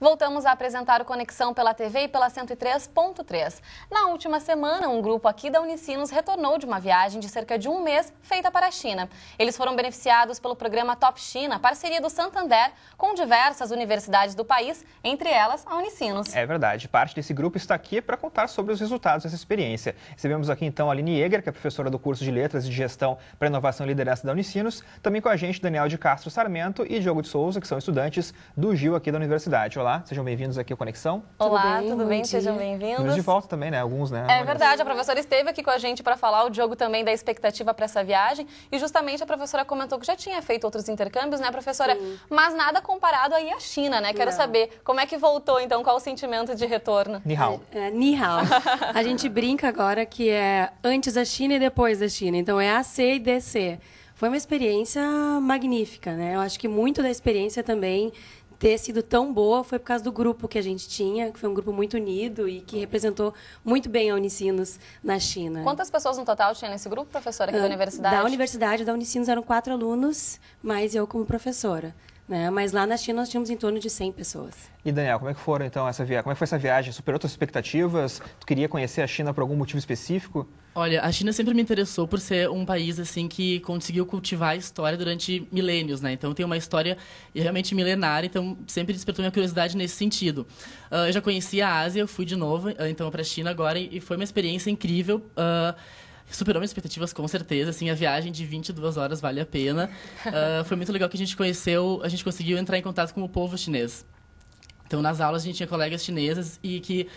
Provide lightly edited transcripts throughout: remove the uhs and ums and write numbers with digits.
Voltamos a apresentar o Conexão pela TV e pela 103.3. Na última semana, um grupo aqui da Unicinos retornou de uma viagem de cerca de um mês feita para a China. Eles foram beneficiados pelo programa Top China, parceria do Santander, com diversas universidades do país, entre elas a Unicinos. É verdade. Parte desse grupo está aqui para contar sobre os resultados dessa experiência. Recebemos aqui então a Aline Jäger, que é professora do curso de Letras e de Gestão para Inovação e Liderança da Unicinos. Também com a gente Daniel de Castro Sarmento e Diogo de Souza, que são estudantes do GIL aqui da universidade. Olá. Sejam bem-vindos aqui ao Conexão. Olá, tudo bem? Sejam bem-vindos. De volta também, né? Alguns, né? É verdade, a professora esteve aqui com a gente para falar, o Diogo também, da expectativa para essa viagem. E justamente a professora comentou que já tinha feito outros intercâmbios, né, professora? Sim. Mas nada comparado aí à China, né? Quero saber como é que voltou, então, qual o sentimento de retorno? Ni hao. Ni hao. A gente brinca agora que é antes da China e depois da China. Então, é AC e DC. Foi uma experiência magnífica, né? Eu acho que muito da experiência também ter sido tão boa foi por causa do grupo que a gente tinha, que foi um grupo muito unido e que representou muito bem a Unicinos na China. Quantas pessoas no total tinha nesse grupo, professora, aqui da universidade? Da universidade, da Unicinos, eram 4 alunos, mais eu como professora. Né? Mas lá na China nós tínhamos em torno de 100 pessoas. E Daniel, como é que foram então essa viagem? Como é que foi essa viagem? Superou tuas expectativas? Tu queria conhecer a China por algum motivo específico? Olha, a China sempre me interessou por ser um país assim que conseguiu cultivar a história durante milênios, né? Então tem uma história realmente milenária, então sempre despertou minha curiosidade nesse sentido. Eu já conhecia a Ásia, eu fui de novo então para a China agora e foi uma experiência incrível. Superou minhas expectativas, com certeza. Assim, a viagem de 22 horas vale a pena. Foi muito legal que a gente conseguiu entrar em contato com o povo chinês. Então, nas aulas, a gente tinha colegas chinesas e que,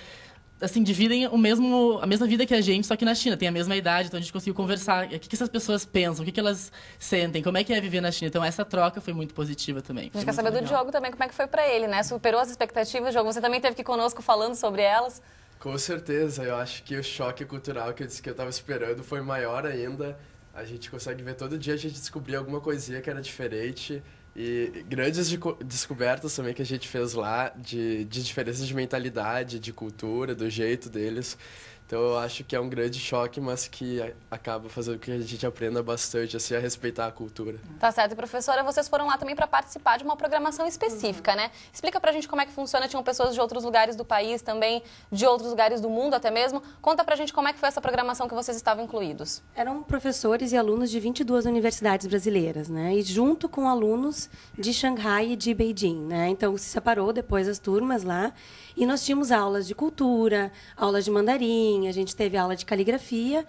assim, dividem a mesma vida que a gente, só que na China. Tem a mesma idade, então a gente conseguiu conversar. O que essas pessoas pensam, o que elas sentem, como é que é viver na China. Então, essa troca foi muito positiva também. A gente quer saber do Diogo também, como é que foi pra ele, né? Superou as expectativas, Diogo? Você também esteve aqui conosco falando sobre elas? Com certeza, eu acho que o choque cultural que eu disse que eu estava esperando foi maior ainda. A gente consegue ver todo dia, a gente descobria alguma coisinha que era diferente e grandes descobertas também que a gente fez lá de diferenças de mentalidade, de cultura, do jeito deles. Então eu acho que é um grande choque, mas que acaba fazendo com que a gente aprenda bastante assim, a respeitar a cultura. Tá certo. E professora, vocês foram lá também para participar de uma programação específica, né? Explica pra gente como é que funciona. Tinham pessoas de outros lugares do país também, de outros lugares do mundo até mesmo. Conta pra gente como é que foi essa programação que vocês estavam incluídos. Eram professores e alunos de 22 universidades brasileiras, né? E junto com alunos de Xangai e de Beijing, né? Então se separou depois as turmas lá e nós tínhamos aulas de cultura, aulas de mandarim, a gente teve aula de caligrafia,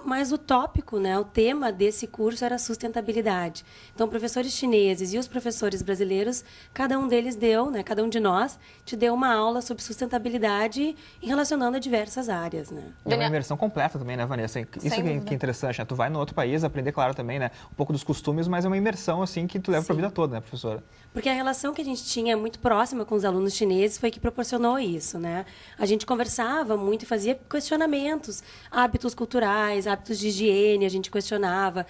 mas o tópico, né, o tema desse curso era sustentabilidade. Então, professores chineses e os professores brasileiros, cada um deles deu, né, cada um de nós, te deu uma aula sobre sustentabilidade e relacionando a diversas áreas. Né? É uma imersão completa também, né, Vanessa? Isso que é interessante, né? Tu vai no outro país aprender, claro, também, né, um pouco dos costumes, mas é uma imersão, assim, que tu leva para a vida toda, né, professora? Porque a relação que a gente tinha muito próxima com os alunos chineses foi que proporcionou isso, né? A gente conversava muito e fazia questionamentos, hábitos culturais, hábitos de higiene, a gente questionava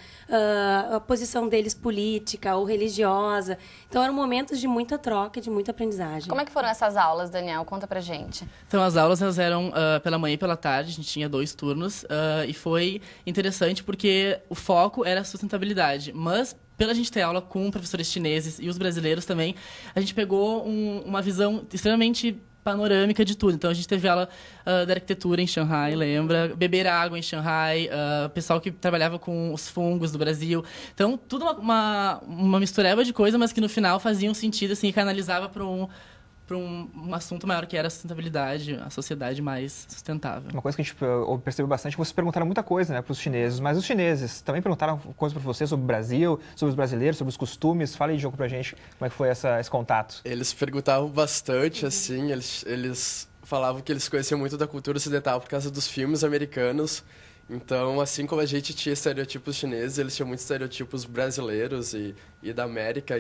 a posição deles política ou religiosa. Então, eram momentos de muita troca, de muita aprendizagem. Como é que foram essas aulas, Daniel? Conta pra gente. Então, as aulas elas eram pela manhã e pela tarde, a gente tinha 2 turnos, e foi interessante porque o foco era a sustentabilidade, mas pela gente ter aula com professores chineses e os brasileiros também, a gente pegou uma visão extremamente panorâmica de tudo. Então, a gente teve aula da arquitetura em Xangai, lembra? Beber água em Xangai, pessoal que trabalhava com os fungos do Brasil. Então, tudo uma mistureba de coisa, mas que no final fazia um sentido, assim, e canalizava para um assunto maior, que era a sustentabilidade, a sociedade mais sustentável. Uma coisa que a gente percebeu bastante é que vocês perguntaram muita coisa, né, para os chineses, mas os chineses também perguntaram coisas para você sobre o Brasil, sobre os brasileiros, sobre os costumes. Fala aí, Diogo, pra gente como é que foi esse contato. Eles perguntavam bastante, assim, eles falavam que eles conheciam muito da cultura ocidental por causa dos filmes americanos. Então, assim como a gente tinha estereotipos chineses, eles tinham muitos estereotipos brasileiros e da América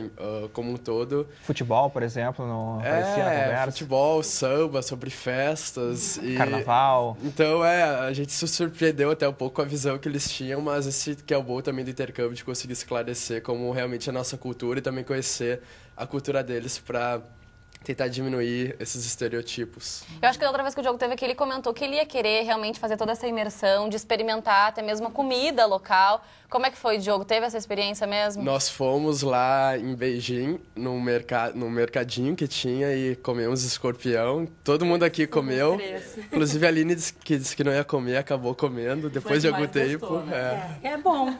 como um todo. Futebol, por exemplo, não aparecia na conversa? Futebol, samba, sobre festas. Carnaval. Então, a gente se surpreendeu até um pouco com a visão que eles tinham, mas esse que é o bom também do intercâmbio, de conseguir esclarecer como realmente é a nossa cultura e também conhecer a cultura deles para tentar diminuir esses estereotipos. Eu acho que da outra vez que o Diogo teve aqui, ele comentou que ele ia querer realmente fazer toda essa imersão, de experimentar até mesmo a comida local. Como é que foi, Diogo? Teve essa experiência mesmo? Nós fomos lá em Beijing, num mercadinho que tinha, e comemos escorpião. Todo mundo aqui comeu. Inclusive a Aline disse que não ia comer, acabou comendo depois de algum tempo. Gostou, né? É bom.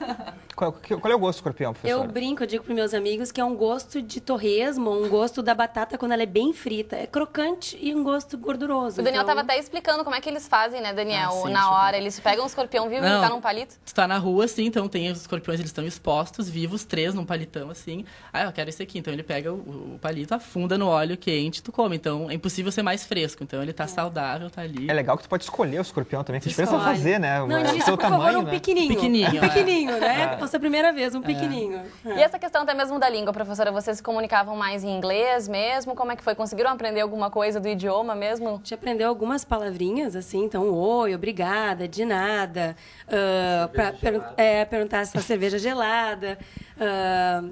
Qual é o gosto do escorpião, professora? Eu brinco, eu digo para meus amigos que é um gosto de torresmo, um gosto da batata quando ela é bem frita. É crocante e um gosto gorduroso. O Daniel então... estava até explicando como é que eles fazem, né, Daniel? Sim, Na hora, eles pegam o escorpião vivo e tá num palito? Tu tá na rua, assim, então tem os escorpiões, eles estão expostos, vivos, 3 num palitão, assim. Ah, eu quero esse aqui. Então ele pega o palito, afunda no óleo quente, tu come. Então é impossível ser mais fresco. Então ele tá saudável, tá ali. É legal que tu pode escolher o escorpião também, que a gente precisa Escolhe. fazer, né? Não, o disse, seu por favor, tamanho, um né? pequenininho. Pequenininho, Um pequenininho, né? Nossa primeira vez, um pequenininho. E essa questão até mesmo da língua, professora, vocês se comunicavam mais em inglês mesmo? Como é que foi? Conseguiram aprender alguma coisa do idioma mesmo? A gente aprendeu algumas palavrinhas, assim, então, oi, obrigada, de nada, perguntar se a cerveja gelada,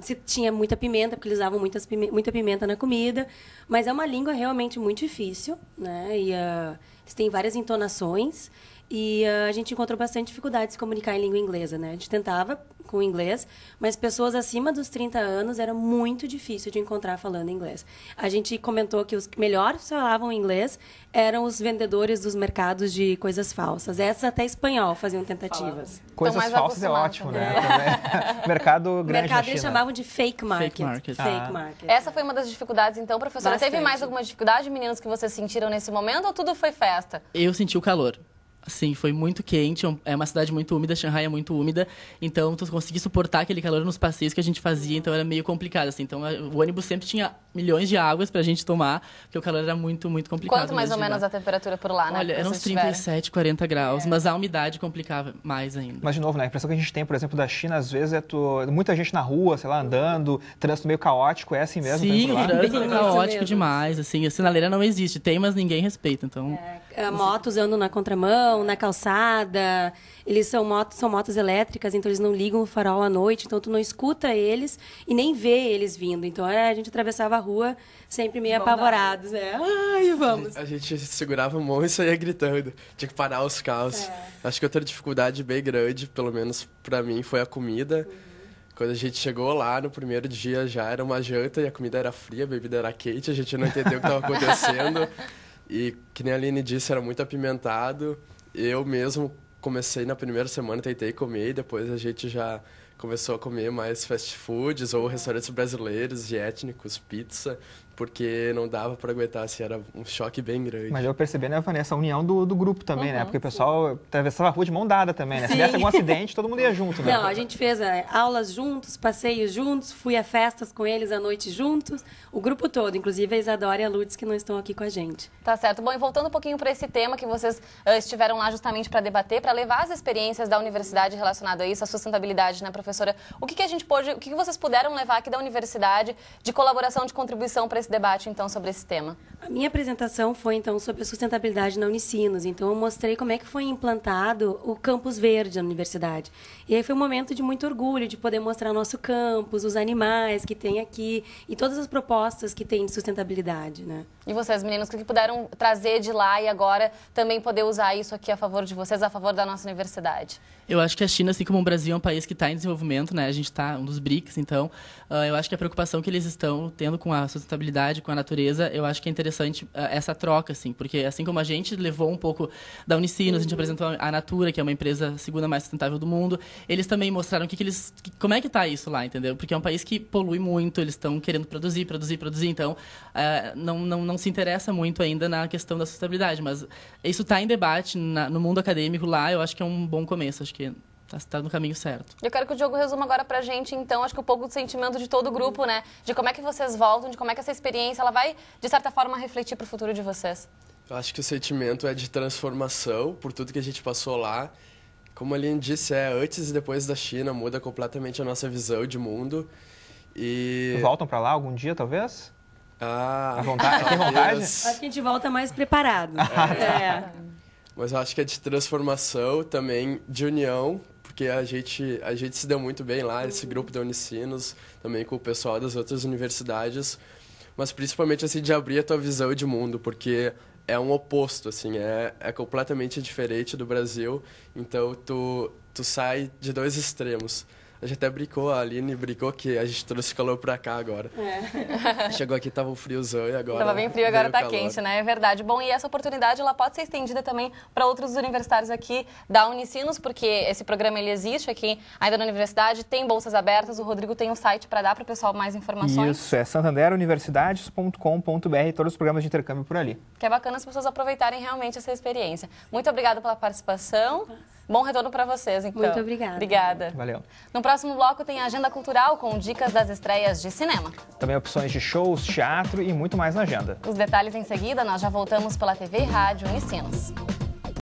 se tinha muita pimenta, porque eles usavam muita pimenta na comida, mas é uma língua realmente muito difícil, né, e eles têm várias entonações, e a gente encontrou bastante dificuldade de se comunicar em língua inglesa, né, a gente tentava com inglês, mas pessoas acima dos 30 anos era muito difícil de encontrar falando inglês. A gente comentou que os que melhor falavam inglês eram os vendedores dos mercados de coisas falsas. Essas até espanhol faziam tentativas. Coisas mais falsas é acostumados ótimo, também. né? Também. Mercado O grande mercado na eles China. chamavam de fake market. Fake market. Essa foi uma das dificuldades, então, professora. Bastante. Teve mais alguma dificuldade, meninos, que vocês sentiram nesse momento ou tudo foi festa? Eu senti o calor. Sim, foi muito quente, é uma cidade muito úmida, Shanghai é muito úmida, então tu conseguia suportar aquele calor nos passeios que a gente fazia, então era meio complicado, assim. Então o ônibus sempre tinha milhões de águas pra gente tomar, porque o calor era muito, muito complicado. Quanto mais ou menos a temperatura por lá, né? Olha, que eram uns vocês tiveram? 37, 40 graus, mas a umidade complicava mais ainda. Mas, de novo, né, a impressão que a gente tem, por exemplo, da China, às vezes muita gente na rua, sei lá, andando, trânsito meio caótico, é assim mesmo? Sim, por o lá? trânsito é Isso caótico mesmo. demais, assim, a sinaleira não existe, tem, mas ninguém respeita, então... Motos andam na contramão, na calçada. Eles são motos elétricas, então eles não ligam o farol à noite, então tu não escuta eles e nem vê eles vindo. Então a gente atravessava a rua sempre meio apavorados. Ai, vamos. A gente segurava a mão e saía gritando. Tinha que parar os carros. Acho que outra dificuldade bem grande, pelo menos pra mim, foi a comida. Quando a gente chegou lá, no primeiro dia já era uma janta e a comida era fria, a bebida era quente, a gente não entendeu o que estava acontecendo. E, que nem a Aline disse, era muito apimentado. Eu mesmo comecei na primeira semana, tentei comer, e depois a gente já começou a comer mais fast foods ou restaurantes brasileiros e étnicos, pizza, porque não dava para aguentar, assim, era um choque bem grande. Mas eu percebi, né, Vanessa, a união do grupo também, né? Porque o pessoal atravessava a rua de mão dada também, né? Se desse algum acidente, todo mundo ia junto, né? Não, a gente fez aulas juntos, passeios juntos, fui a festas com eles à noite juntos, o grupo todo, inclusive a Isadora e a Lourdes, que não estão aqui com a gente. Tá certo. Bom, e voltando um pouquinho para esse tema que vocês estiveram lá justamente para debater, para levar as experiências da universidade relacionado a isso, a sustentabilidade, né, professora? O que a gente pôde, o que vocês puderam levar aqui da universidade de colaboração, de contribuição para esse debate, então, sobre esse tema? A minha apresentação foi, então, sobre a sustentabilidade na Unicinos. Então, eu mostrei como é que foi implantado o campus verde na universidade. E aí foi um momento de muito orgulho de poder mostrar o nosso campus, os animais que tem aqui e todas as propostas que tem de sustentabilidade, né? E vocês, meninos, o que puderam trazer de lá e agora também poder usar isso aqui a favor de vocês, a favor da nossa universidade? Eu acho que a China, assim como o Brasil, é um país que está em desenvolvimento, né? A gente está um dos BRICS, então eu acho que a preocupação que eles estão tendo com a sustentabilidade, com a natureza, eu acho que é interessante essa troca, assim, porque assim como a gente levou um pouco da Unicinos, a gente apresentou a Natura, que é uma empresa segunda mais sustentável do mundo, eles também mostraram como é que está isso lá, entendeu? Porque é um país que polui muito, eles estão querendo produzir, então não se interessa muito ainda na questão da sustentabilidade, mas isso está em debate no mundo acadêmico lá, eu acho que é um bom começo, acho que está no caminho certo. Eu quero que o Diogo resuma agora pra gente, então, acho que um pouco do sentimento de todo o grupo, né? De como é que vocês voltam, de como é que essa experiência ela vai, de certa forma, refletir pro futuro de vocês. Eu acho que o sentimento é de transformação por tudo que a gente passou lá. Como a Aline disse, antes e depois da China, muda completamente a nossa visão de mundo. E... Voltam para lá algum dia, talvez? À vontade? Tem vontade? Acho que a gente volta mais preparado. Mas eu acho que é de transformação, também de união, porque a gente se deu muito bem lá, esse grupo da Unicinos, também com o pessoal das outras universidades, mas principalmente, assim, de abrir a tua visão de mundo, porque é um oposto, assim, é completamente diferente do Brasil, então tu sai de dois extremos. A gente até brincou, a Aline brincou que a gente trouxe calor pra cá agora. Chegou aqui, tava um friozão e agora... Tava bem frio, agora tá calor. quente, né? É verdade. Bom, e essa oportunidade ela pode ser estendida também para outros universitários aqui da Unicinos, porque esse programa ele existe aqui ainda na universidade, tem bolsas abertas, o Rodrigo tem um site para dar para o pessoal mais informações. Isso, é santanderuniversidades.com.br, todos os programas de intercâmbio por ali. Que é bacana as pessoas aproveitarem realmente essa experiência. Muito obrigada pela participação. Bom retorno para vocês, então. Muito obrigada. Obrigada. Valeu. No próximo bloco tem a agenda cultural com dicas das estreias de cinema. Também opções de shows, teatro e muito mais na agenda. Os detalhes em seguida, nós já voltamos pela TV e Rádio Unicinos.